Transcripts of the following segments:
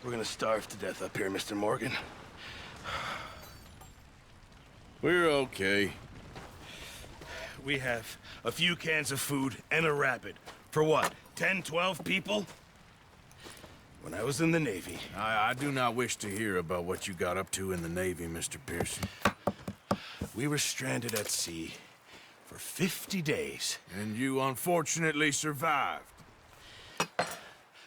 We're gonna starve to death up here, Mr. Morgan. We're okay. We have a few cans of food and a rabbit. For what, 10, 12 people? When I was in the Navy... I do not wish to hear about what you got up to in the Navy, Mr. Pearson. We were stranded at sea for 50 days. And you unfortunately survived.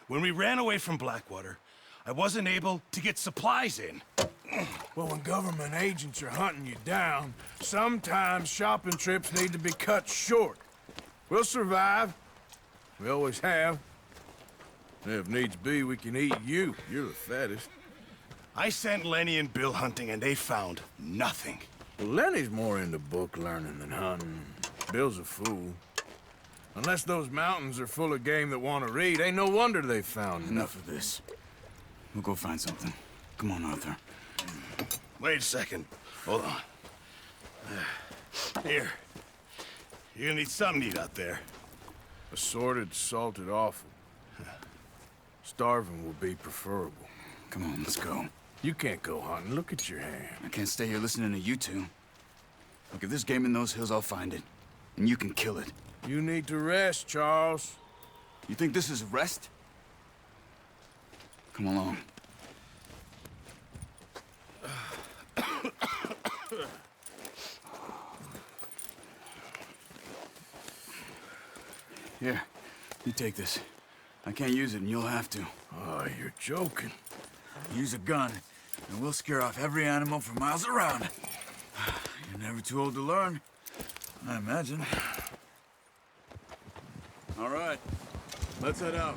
When we ran away from Blackwater, I wasn't able to get supplies in. Well, when government agents are hunting you down, sometimes shopping trips need to be cut short. We'll survive. We always have. And if needs be, we can eat you. You're the fattest. I sent Lenny and Bill hunting, and they found nothing. Well, Lenny's more into book learning than hunting. Bill's a fool. Unless those mountains are full of game that want to read, ain't no wonder they found Enough of this. We'll go find something. Come on, Arthur. Wait a second. Hold on. Here. You're gonna need something to eat out there. Assorted, salted offal. Starving will be preferable. Come on, let's go. You can't go hunting. Look at your hand. I can't stay here listening to you two. Look, if there's game in those hills, I'll find it. And you can kill it. You need to rest, Charles. You think this is rest? Come along. Here, you take this. I can't use it, and you'll have to. Oh, you're joking. Use a gun, and we'll scare off every animal for miles around. You're never too old to learn, I imagine. All right, let's head out.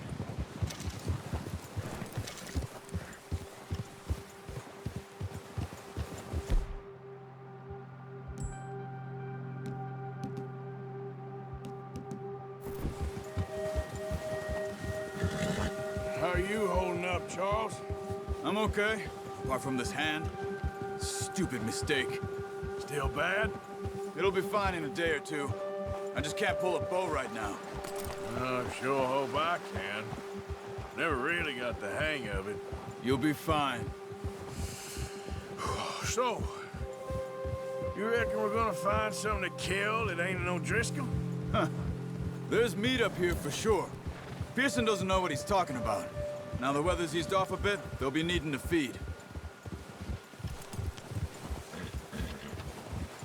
How are you holding up, Charles? I'm okay, apart from this hand. Stupid mistake. Still bad? It'll be fine in a day or two. I just can't pull a bow right now. I sure hope I can. Never really got the hang of it. You'll be fine. So, you reckon we're gonna find something to kill that ain't no Driscoll? Huh. There's meat up here for sure. Pearson doesn't know what he's talking about. Now the weather's eased off a bit, they'll be needing to feed.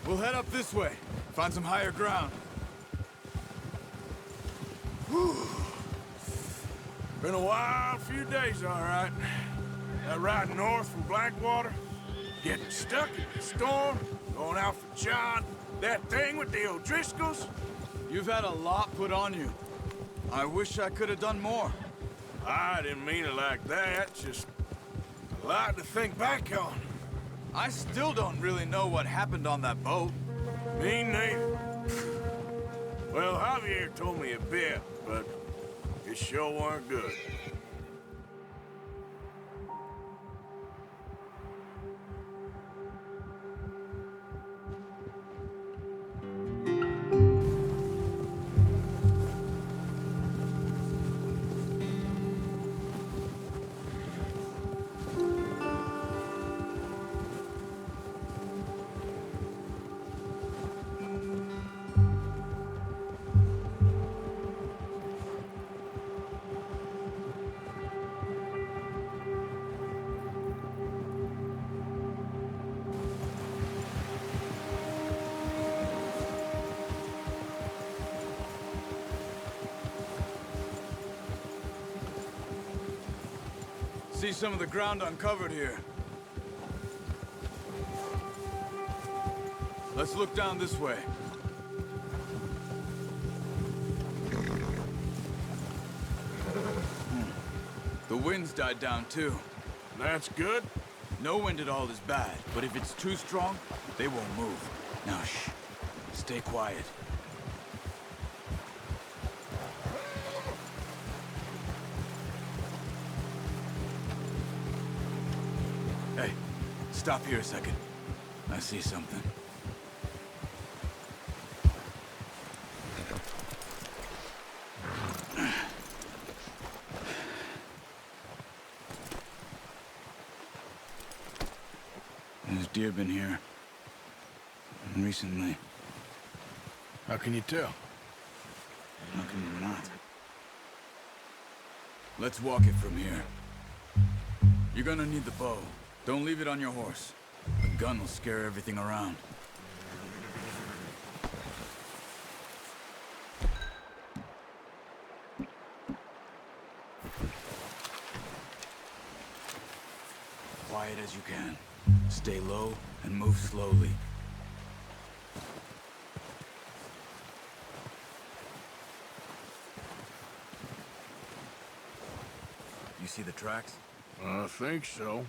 We'll head up this way, find some higher ground. Whew. Been a wild few days, all right. That ride north from Blackwater, getting stuck in the storm, going out for John, that thing with the O'Driscolls. You've had a lot put on you. I wish I could have done more. I didn't mean it like that, just a lot to think back on. I still don't really know what happened on that boat. Me neither. Well, Javier told me a bit, but it sure weren't good. See some of the ground uncovered here. Let's look down this way. The wind's died down too. That's good. No wind at all is bad, but if it's too strong, they won't move. Now shh, stay quiet. Hey, stop here a second. I see something. deer been here. And recently. How can you tell? How can you not? Let's walk it from here. You're gonna need the bow. Don't leave it on your horse. The gun will scare everything around. Quiet as you can. Stay low and move slowly. You see the tracks? I think so.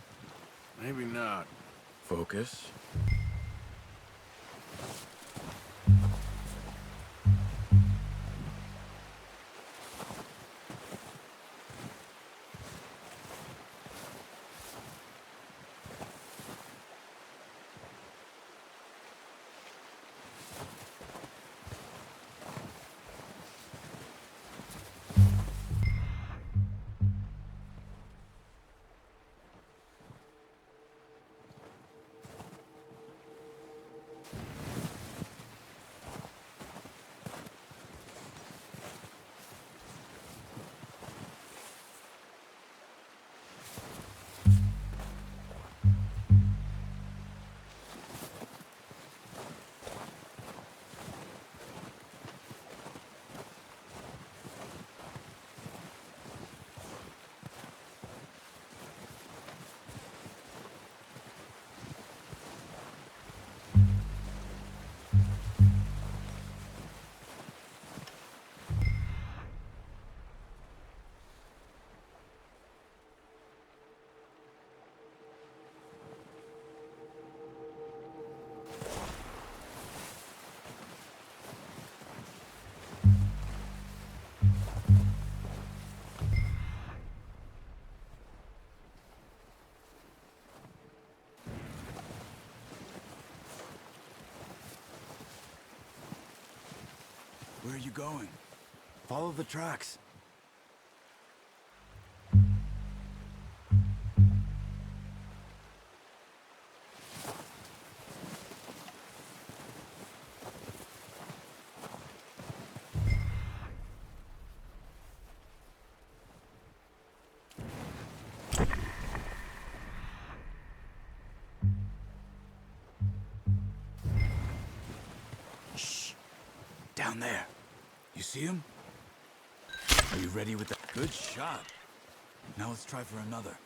Maybe not. Focus. Where are you going? Follow the tracks. Shh. Down there. You see him? Are you ready with that? Good shot. Now let's try for another.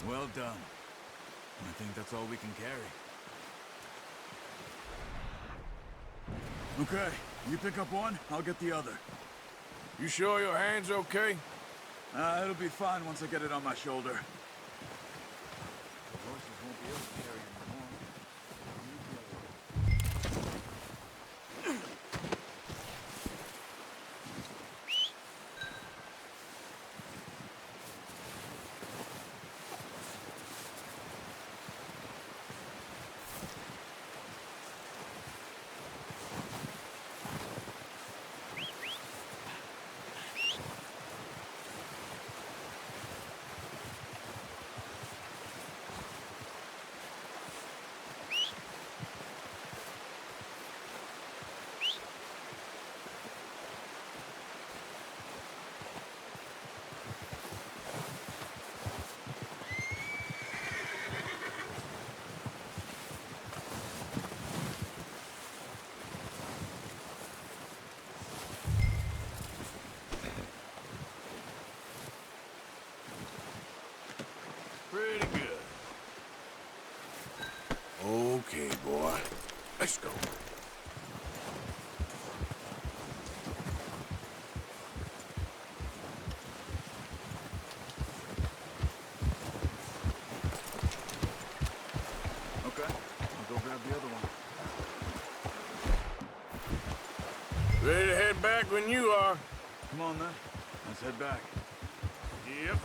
Well done. I think that's all we can carry. Okay, you pick up one, I'll get the other. You sure your hand's okay? It'll be fine once I get it on my shoulder. The horses won't be able to Okay, boy. Let's go. Okay, I'll go grab the other one. Ready to head back when you are. Come on, then. Let's head back. Yep.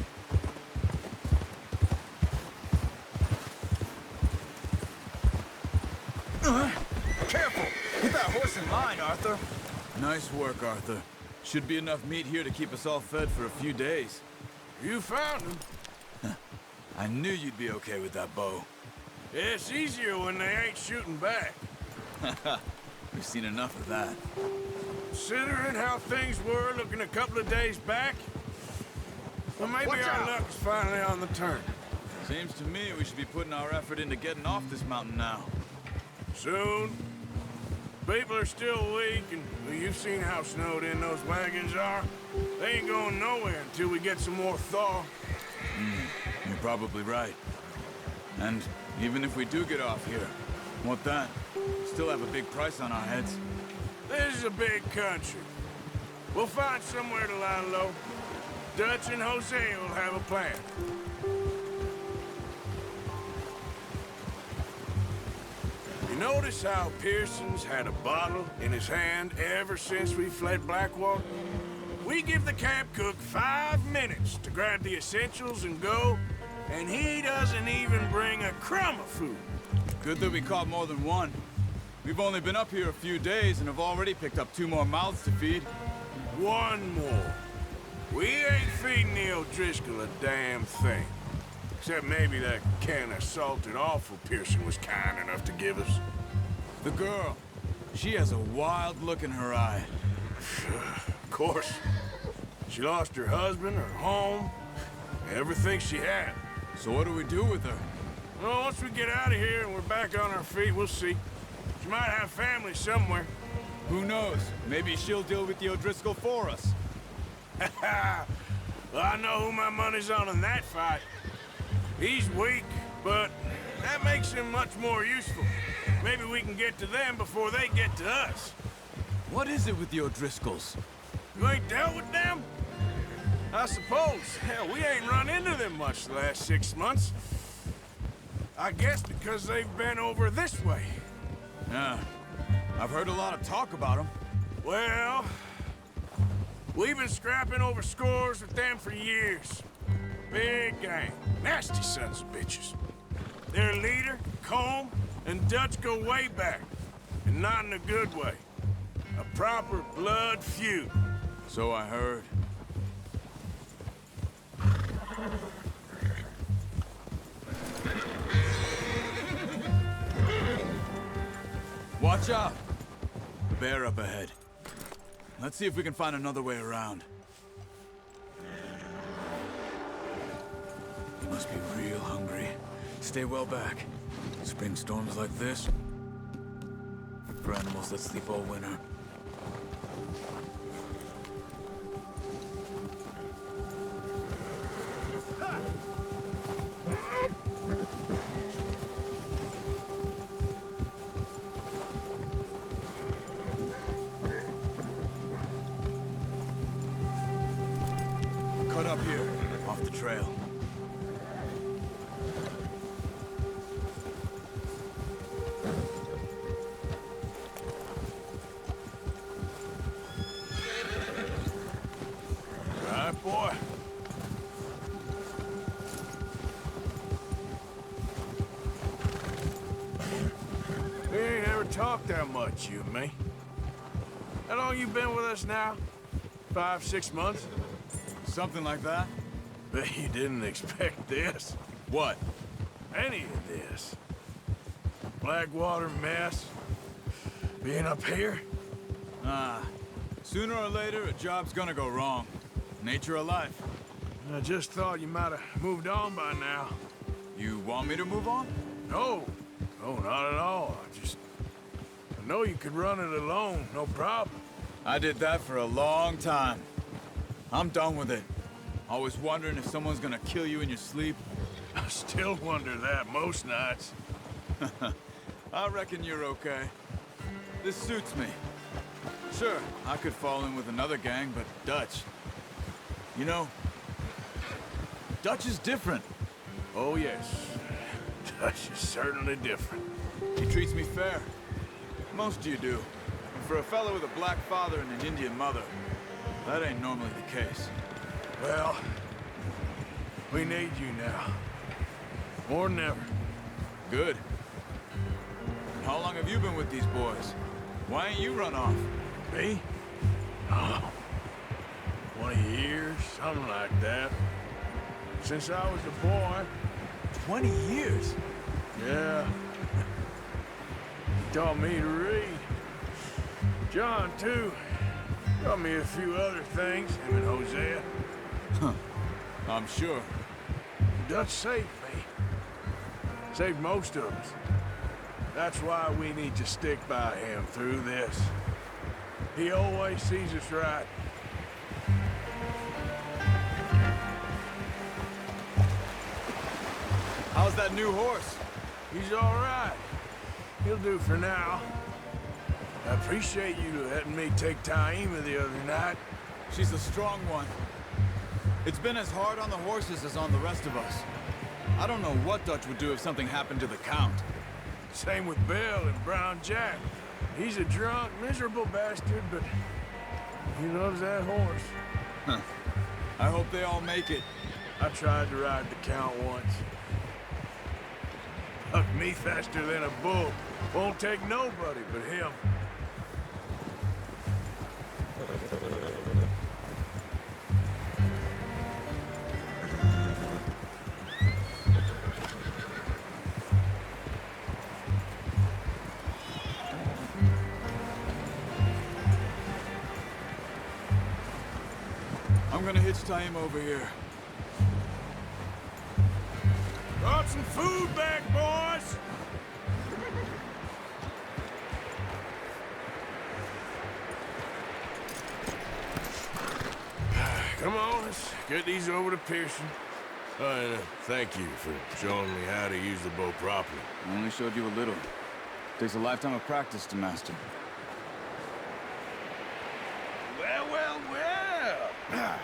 Careful! Get that horse in line, Arthur. Nice work, Arthur. Should be enough meat here to keep us all fed for a few days. You found him. I knew you'd be okay with that bow. It's easier when they ain't shooting back. We've seen enough of that. Considering how things were looking a couple of days back, well, maybe Watch our out. luck is finally on the turn. Seems to me we should be putting our effort into getting off this mountain now. Soon. People are still weak, and well, you've seen how snowed in those wagons are. They ain't going nowhere until we get some more thaw. You're probably right. And even if we do get off here, what then? We still have a big price on our heads. This is a big country. We'll find somewhere to lie low. Dutch and Jose will have a plan. You notice how Pearson's had a bottle in his hand ever since we fled Blackwater? We give the camp cook 5 minutes to grab the essentials and go, and he doesn't even bring a crumb of food. Good that we caught more than one. We've only been up here a few days and have already picked up 2 more mouths to feed. One more. We ain't feeding the O'Driscoll a damn thing. Except maybe that can of salted offal Pearson was kind enough to give us. The girl, she has a wild look in her eye. Of course. She lost her husband, her home, everything she had. So what do we do with her? Well, once we get out of here and we're back on our feet, we'll see. She might have family somewhere. Who knows? Maybe she'll deal with the O'Driscoll for us. Well, I know who my money's on in that fight. He's weak, but that makes him much more useful. Maybe we can get to them before they get to us. What is it with the O'Driscolls? You ain't dealt with them? I suppose. Hell, we ain't run into them much the last 6 months. I guess because they've been over this way. Yeah, I've heard a lot of talk about them. Well, we've been scrapping over scores with them for years. Big gang. Nasty sons of bitches. Their leader, Combe, and Dutch go way back. And not in a good way. A proper blood feud. So I heard. Watch out! Bear up ahead. Let's see if we can find another way around. You must be real hungry. Stay well back. Spring storms like this, for animals that sleep all winter. Cut up here, off the trail. Right, boy. We ain't ever talked that much, you and me. How long you been with us now? 5, 6 months? Something like that? Bet you didn't expect this. What? Any of this. Blackwater mess. Being up here? Ah, sooner or later, a job's gonna go wrong. Nature of life. I just thought you might have moved on by now. You want me to move on? No. No, not at all. I know you could run it alone, no problem. I did that for a long time. I'm done with it. Always wondering if someone's gonna kill you in your sleep. I still wonder that most nights. I reckon you're okay. This suits me. Sure, I could fall in with another gang, but Dutch... You know, Dutch is different. Oh, yes. Dutch is certainly different. He treats me fair. Most of you do. And for a fellow with a black father and an Indian mother, that ain't normally the case. Well, we need you now. More than ever. Good. How long have you been with these boys? Why ain't you run off? Me? Oh, 20 years, something like that. Since I was a boy. 20 years? Yeah. He taught me to read. John, too. Taught me a few other things, him and Hosea. Huh. I'm sure. Dutch saved me. Saved most of us. That's why we need to stick by him through this. He always sees us right. How's that new horse? He's all right. He'll do for now. I appreciate you letting me take Taima the other night. She's a strong one. It's been as hard on the horses as on the rest of us. I don't know what Dutch would do if something happened to the Count. Same with Bill and Brown Jack. He's a drunk, miserable bastard, but he loves that horse. Huh. I hope they all make it. I tried to ride the Count once. Hucked me faster than a bull. Won't take nobody but him. I'm gonna hitch Taima over here. Brought some food back, boys! Come on, let's get these over to Pearson. And thank you for showing me how to use the bow properly. I only showed you a little. Takes a lifetime of practice to master. Well, well, well.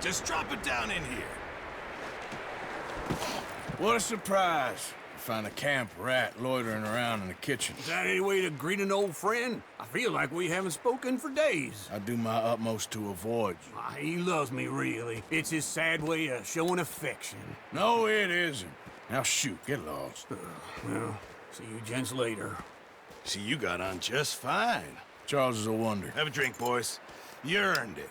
Just drop it down in here. What a surprise. Find a camp rat loitering around in the kitchen. Is that any way to greet an old friend? I feel like we haven't spoken for days. I do my utmost to avoid you. He loves me, really. It's his sad way of showing affection. No, it isn't. Now shoot, get lost. Well, see you gents later. See, you got on just fine. Charles is a wonder. Have a drink, boys. You earned it.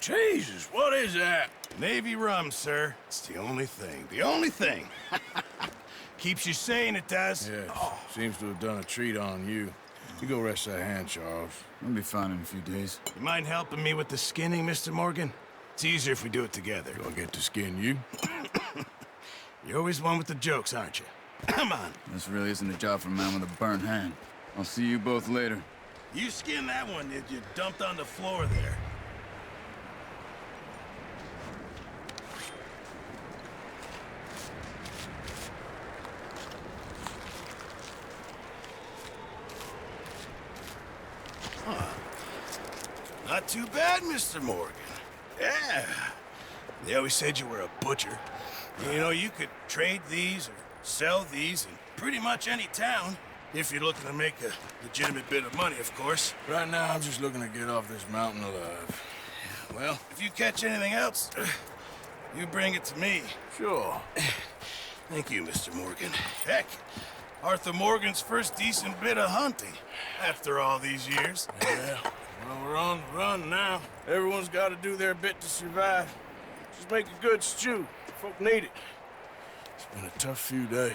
Jesus, what is that? Navy rum, sir. It's the only thing. The only thing. Keeps you sane, it does. Yes, seems to have done a treat on you. You go rest that hand, Charles. I'll be fine in a few days. You mind helping me with the skinning, Mr. Morgan? It's easier if we do it together. Do I get to skin you? You're always one with the jokes, aren't you? Come on. This really isn't a job for a man with a burnt hand. I'll see you both later. You skinned that one that you dumped on the floor there. Not too bad, Mr. Morgan. Yeah. They always said you were a butcher. You know, you could trade these or sell these in pretty much any town. If you're looking to make a legitimate bit of money, of course. Right now, I'm just looking to get off this mountain alive. Well, if you catch anything else, you bring it to me. Sure. Thank you, Mr. Morgan. Heck, Arthur Morgan's first decent bit of hunting after all these years. Yeah. Well, we're on the run now. Everyone's got to do their bit to survive. Just make a good stew. Folk need it. It's been a tough few days.